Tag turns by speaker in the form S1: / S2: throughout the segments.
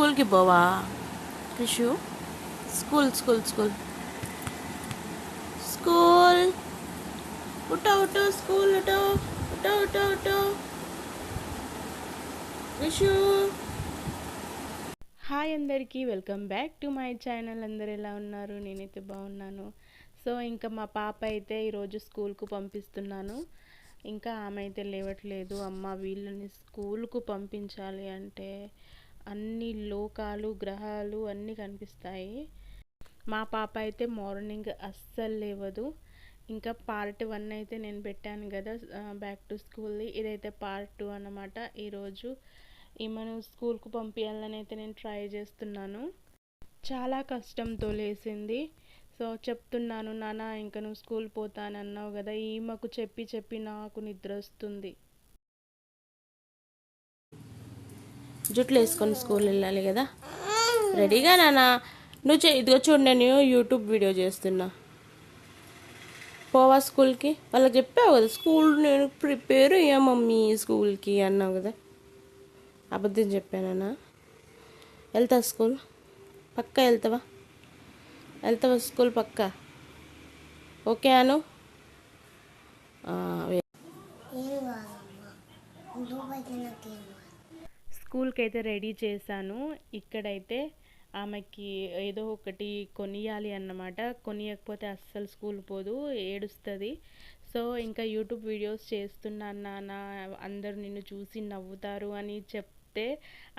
S1: స్కూల్కి పోవా Rishu? School school school school ఉటో ఉటో స్కూల్ ఉటో ఉటో ఉటో ఉటో రిషు.
S2: హాయ్ అందరికీ, welcome back to my channel. అందరు ఎలా ఉన్నారు? నేనైతే బాగున్నాను. సో ఇంకా మా పాప అయితే ఈరోజు స్కూల్కు పంపిస్తున్నాను. ఇంకా ఆమె అయితే లేవట్లేదు. అమ్మ వీళ్ళని స్కూల్కు పంపించాలి అంటే అన్ని లోకాలు గ్రహాలు అన్నీ కనిపిస్తాయి. మా పాప అయితే మార్నింగ్ అస్సలు లేవదు. ఇంకా పార్ట్ 1 అయితే నేను పెట్టాను కదా, బ్యాక్ టు స్కూల్ది. ఇదైతే పార్ట్ 2 అన్నమాట. ఈరోజు ఈమెను స్కూల్కు పంపించాలని అయితే నేను ట్రై చేస్తున్నాను. చాలా కష్టంతో లేసింది. సో చెప్తున్నాను, నాన్న ఇంకా నువ్వు స్కూల్ పోతానన్నావు కదా, ఈమెకు చెప్పి చెప్పి నాకు నిద్ర వస్తుంది.
S1: జుట్లు వేసుకొని స్కూల్ వెళ్ళాలి కదా. రెడీగా నాన్న? నువ్వు ఇదిగో చూడు, నేను యూట్యూబ్ వీడియో చేస్తున్నా. పోవా స్కూల్కి? వాళ్ళకి చెప్పావు కదా స్కూల్ నేను ప్రిపేర్ అయ్యా మమ్మీ స్కూల్కి అన్నావు కదా. అబద్ధం చెప్పానా? వెళ్తా స్కూల్ పక్కా? వెళ్తావా స్కూల్ పక్కా? ఓకే అను.
S2: స్కూల్కి అయితే రెడీ చేశాను. ఇక్కడైతే ఆమెకి ఏదో ఒకటి కొనియాలి అన్నమాట. కొనియకపోతే అస్సలు స్కూల్ పోదు, ఏడుస్తుంది. సో ఇంకా యూట్యూబ్ వీడియోస్ చేస్తున్నాను నాన్న, అందరు నిన్ను చూసి నవ్వుతారు అని చెప్తే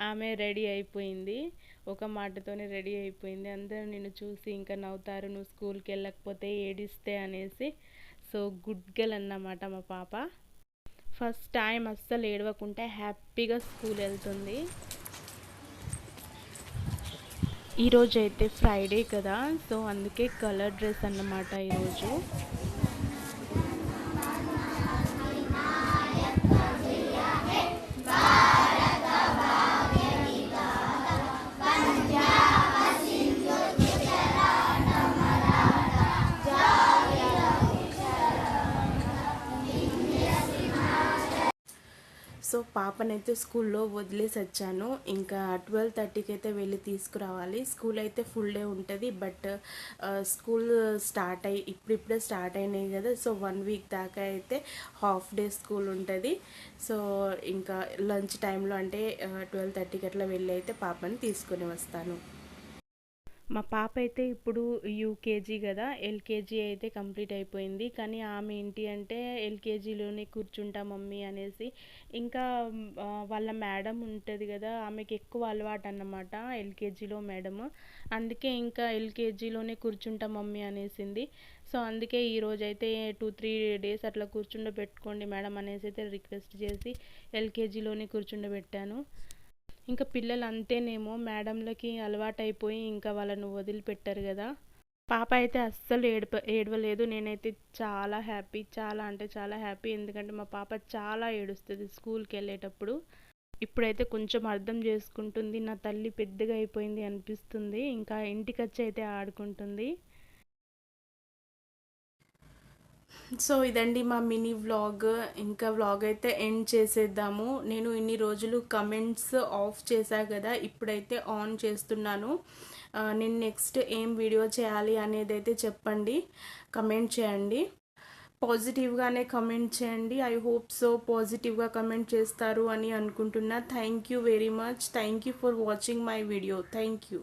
S2: ఆమె రెడీ అయిపోయింది. ఒక మాటతోనే రెడీ అయిపోయింది. అందరూ నిన్ను చూసి ఇంకా నవ్వుతారు నువ్వు స్కూల్కి వెళ్ళకపోతే, ఏడిస్తే అనేసి. సో గుడ్ గర్ల్ అన్నమాట మా పాప. ఫస్ట్ టైం అస్సలు ఏడవకుంటే హ్యాపీగా స్కూల్ వెళ్తుంది. ఈరోజు అయితే ఫ్రైడే కదా, సో అందుకే కలర్ డ్రెస్ అన్నమాట ఈరోజు.
S1: సో పాపనైతే స్కూల్లో వదిలేసి వచ్చాను. ఇంకా 12:30కి అయితే వెళ్ళి తీసుకురావాలి. స్కూల్ అయితే ఫుల్ డే ఉంటుంది, బట్ స్కూల్ ఇప్పుడిప్పుడే స్టార్ట్ అయినాయి కదా. సో 1 వీక్ దాకా అయితే హాఫ్ డే స్కూల్ ఉంటుంది. సో ఇంకా లంచ్ టైంలో అంటే 12:30కి అట్లా వెళ్ళి అయితే పాపని తీసుకొని వస్తాను.
S2: మా పాప అయితే ఇప్పుడు యూకేజీ కదా, ఎల్కేజీ అయితే కంప్లీట్ అయిపోయింది. కానీ ఆమె ఏంటి అంటే ఎల్కేజీలోనే కూర్చుంటా మమ్మీ అనేసి, ఇంకా వాళ్ళ మేడం ఉంటుంది కదా, ఆమెకి ఎక్కువ అలవాటు అన్నమాట ఎల్కేజీలో మేడం. అందుకే ఇంకా ఎల్కేజీలోనే కూర్చుంటా మమ్మీ అనేసింది. సో అందుకే ఈరోజైతే 2-3 డేస్ అట్లా కూర్చుండబెట్టుకోండి మేడం అనేసి అయితే రిక్వెస్ట్ చేసి ఎల్కేజీలోనే కూర్చుండబెట్టాను. ఇంకా పిల్లలు అంతేనేమో, మేడంలకి అలవాటైపోయి ఇంకా వాళ్ళను వదిలిపెట్టారు కదా. పాప అయితే అస్సలు ఏడవలేదు. నేనైతే చాలా హ్యాపీ, చాలా అంటే చాలా హ్యాపీ. ఎందుకంటే మా పాప చాలా ఏడుస్తుంది స్కూల్కి వెళ్ళేటప్పుడు. ఇప్పుడైతే కొంచెం అర్థం చేసుకుంటుంది. నా తల్లి పెద్దగా అయిపోయింది అనిపిస్తుంది. ఇంకా ఇంటికి వచ్చి అయితే ఆడుకుంటుంది.
S1: సో ఇదండి మా మినీ వ్లాగ్. ఇంకా వ్లాగ్ అయితే ఎండ్ చేసేద్దాము. నేను ఇన్ని రోజులు కమెంట్స్ ఆఫ్ చేశా కదా, ఇప్పుడైతే ఆన్ చేస్తున్నాను. నేను నెక్స్ట్ ఏం వీడియో చేయాలి అనేది అయితే చెప్పండి, కమెంట్ చేయండి. పాజిటివ్గానే కమెంట్ చేయండి. ఐ హోప్ సో పాజిటివ్గా కమెంట్ చేస్తారు అని అనుకుంటున్నా. Thank you very much. Thank you for watching my video. Thank you.